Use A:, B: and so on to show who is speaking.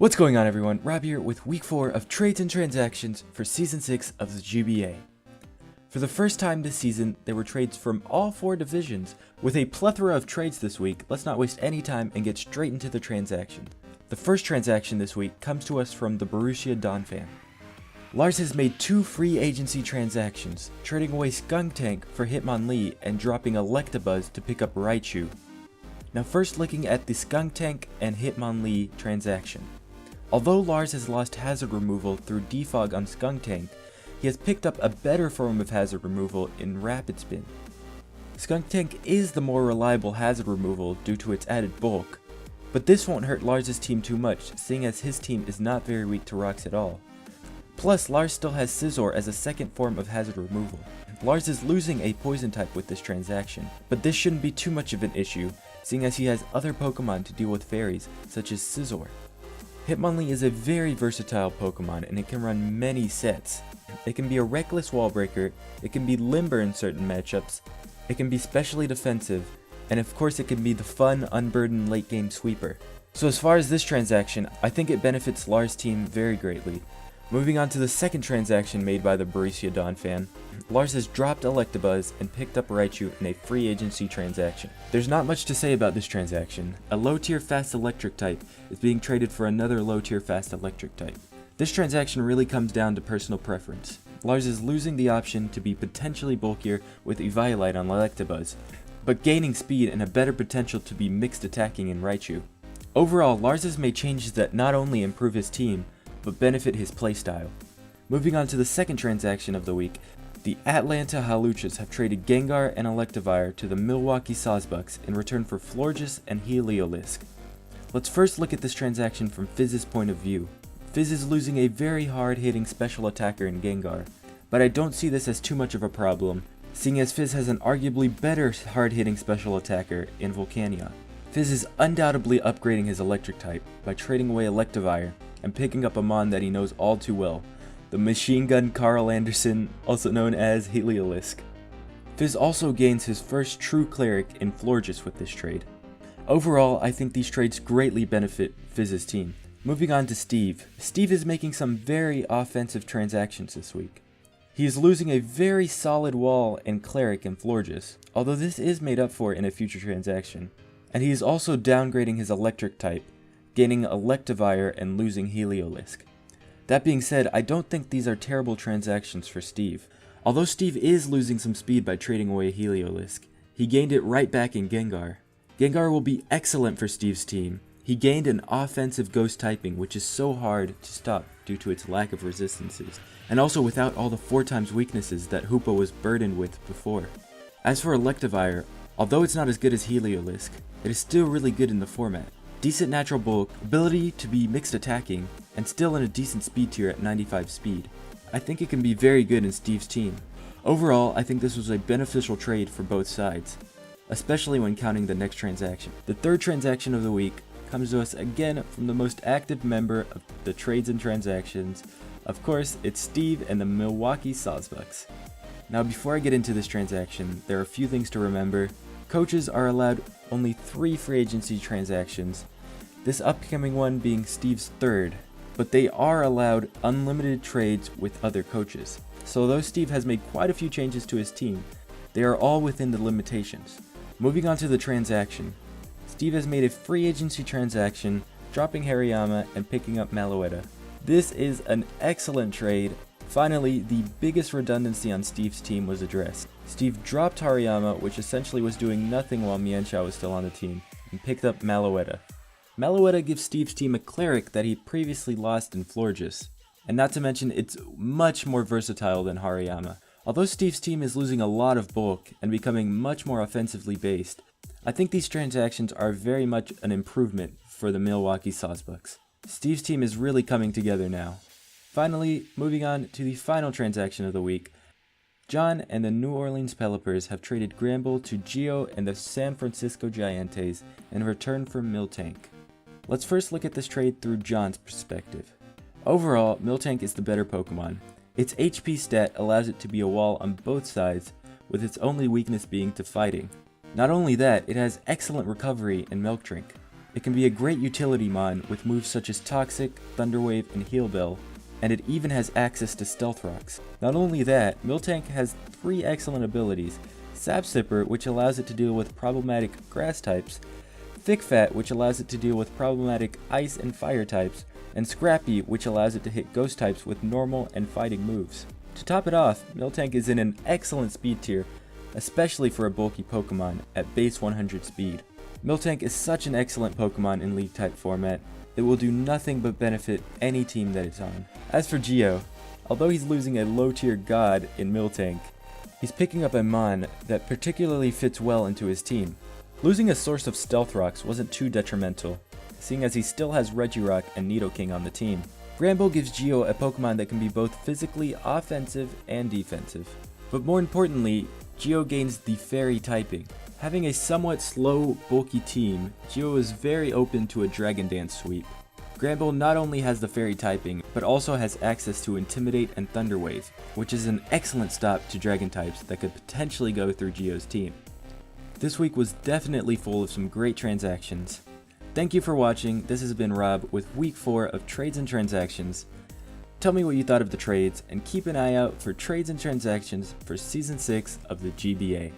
A: What's going on, everyone? Rob here with week 4 of Trades and Transactions for Season 6 of the GBA. For the first time this season, there were trades from all 4 divisions. With a plethora of trades this week, let's not waste any time and get straight into the transaction. The first transaction this week comes to us from the Baria Donphan. Lars has made 2 free agency transactions, trading away Skunk Tank for Hitmonlee and dropping Electabuzz to pick up Raichu. Now first looking at the Skunk Tank and Hitmonlee transaction. Although Lars has lost hazard removal through defog on Skunk Tank, he has picked up a better form of hazard removal in Rapid Spin. Skunk Tank is the more reliable hazard removal due to its added bulk, but this won't hurt Lars' team too much, seeing as his team is not very weak to rocks at all. Plus, Lars still has Scizor as a second form of hazard removal. Lars is losing a poison type with this transaction, but this shouldn't be too much of an issue, seeing as he has other Pokemon to deal with fairies, such as Scizor. Hitmonlee is a very versatile Pokemon and it can run many sets. It can be a reckless wall breaker, it can be limber in certain matchups, it can be specially defensive, and of course it can be the fun, unburdened late game sweeper. So as far as this transaction, I think it benefits Lars' team very greatly. Moving on to the second transaction made by the Baria Donphan, Lars has dropped Electabuzz and picked up Raichu in a free agency transaction. There's not much to say about this transaction. A low tier fast electric type is being traded for another low tier fast electric type. This transaction really comes down to personal preference. Lars is losing the option to be potentially bulkier with Eviolite on Electabuzz, but gaining speed and a better potential to be mixed attacking in Raichu. Overall, Lars has made changes that not only improve his team, but benefit his playstyle. Moving on to the second transaction of the week, the Atlanta Luchas have traded Gengar and Electivire to the Milwaukee Sbu in return for Florges and Heliolisk. Let's first look at this transaction from Fizz's point of view. Fizz is losing a very hard-hitting special attacker in Gengar, but I don't see this as too much of a problem, seeing as Fizz has an arguably better hard-hitting special attacker in Volcanion. Fizz is undoubtedly upgrading his electric type by trading away Electivire and picking up a Mon that he knows all too well, the Machine Gun Carl Anderson, also known as Heliolisk. Fizz also gains his first true cleric in Florges with this trade. Overall, I think these trades greatly benefit Fizz's team. Moving on to Steve. Steve is making some very offensive transactions this week. He is losing a very solid wall and cleric in Florges, although this is made up for in a future transaction. And he is also downgrading his electric type, gaining Electivire and losing Heliolisk. That being said, I don't think these are terrible transactions for Steve. Although Steve is losing some speed by trading away Heliolisk, he gained it right back in Gengar. Gengar will be excellent for Steve's team. He gained an offensive ghost typing, which is so hard to stop due to its lack of resistances, and also without all the 4x weaknesses that Hoopa was burdened with before. As for Electivire, although it's not as good as Heliolisk, it is still really good in the format. Decent natural bulk, ability to be mixed attacking, and still in a decent speed tier at 95 speed. I think it can be very good in Steve's team. Overall, I think this was a beneficial trade for both sides, especially when counting the next transaction. The third transaction of the week comes to us again from the most active member of the Trades and Transactions. Of course, it's Steve and the Milwaukee Sbu. Now before I get into this transaction, there are a few things to remember. Coaches are allowed only 3 free agency transactions, this upcoming one being Steve's third, but they are allowed unlimited trades with other coaches. So although Steve has made quite a few changes to his team, they are all within the limitations. Moving on to the transaction, Steve has made a free agency transaction, dropping Hariyama and picking up Malouetta. This is an excellent trade. Finally, the biggest redundancy on Steve's team was addressed. Steve dropped Hariyama, which essentially was doing nothing while Mienshao was still on the team, and picked up Malouetta. Malouetta gives Steve's team a cleric that he previously lost in Florges, and not to mention it's much more versatile than Hariyama. Although Steve's team is losing a lot of bulk and becoming much more offensively based, I think these transactions are very much an improvement for the Milwaukee Sbu. Steve's team is really coming together now. Finally, moving on to the final transaction of the week, John and the New Orleans Pelipers have traded Granbull to Geo and the San Francisco Giants in return for Miltank. Let's first look at this trade through John's perspective. Overall, Miltank is the better Pokemon. Its HP stat allows it to be a wall on both sides, with its only weakness being to fighting. Not only that, it has excellent recovery and Milk Drink. It can be a great utility mon with moves such as Toxic, Thunderwave, and Heal Bell, and it even has access to Stealth Rocks. Not only that, Miltank has 3 excellent abilities: Sap Sipper, which allows it to deal with problematic grass types, Thick Fat, which allows it to deal with problematic ice and fire types, and Scrappy, which allows it to hit ghost types with normal and fighting moves. To top it off, Miltank is in an excellent speed tier, especially for a bulky Pokemon at base 100 speed. Miltank is such an excellent Pokemon in League type format, it will do nothing but benefit any team that it's on. As for Geo, although he's losing a low tier god in Miltank, he's picking up a mon that particularly fits well into his team. Losing a source of Stealth Rocks wasn't too detrimental, seeing as he still has Regirock and Nidoking on the team. Granbull gives Geo a Pokemon that can be both physically offensive and defensive. But more importantly, Geo gains the Fairy typing. Having a somewhat slow, bulky team, Geo is very open to a Dragon Dance sweep. Granbull not only has the Fairy typing, but also has access to Intimidate and Thunder Wave, which is an excellent stop to Dragon types that could potentially go through Geo's team. This week was definitely full of some great transactions. Thank you for watching. This has been Rob with week 4 of Trades and Transactions. Tell me what you thought of the trades, and keep an eye out for Trades and Transactions for Season 6 of the GBA.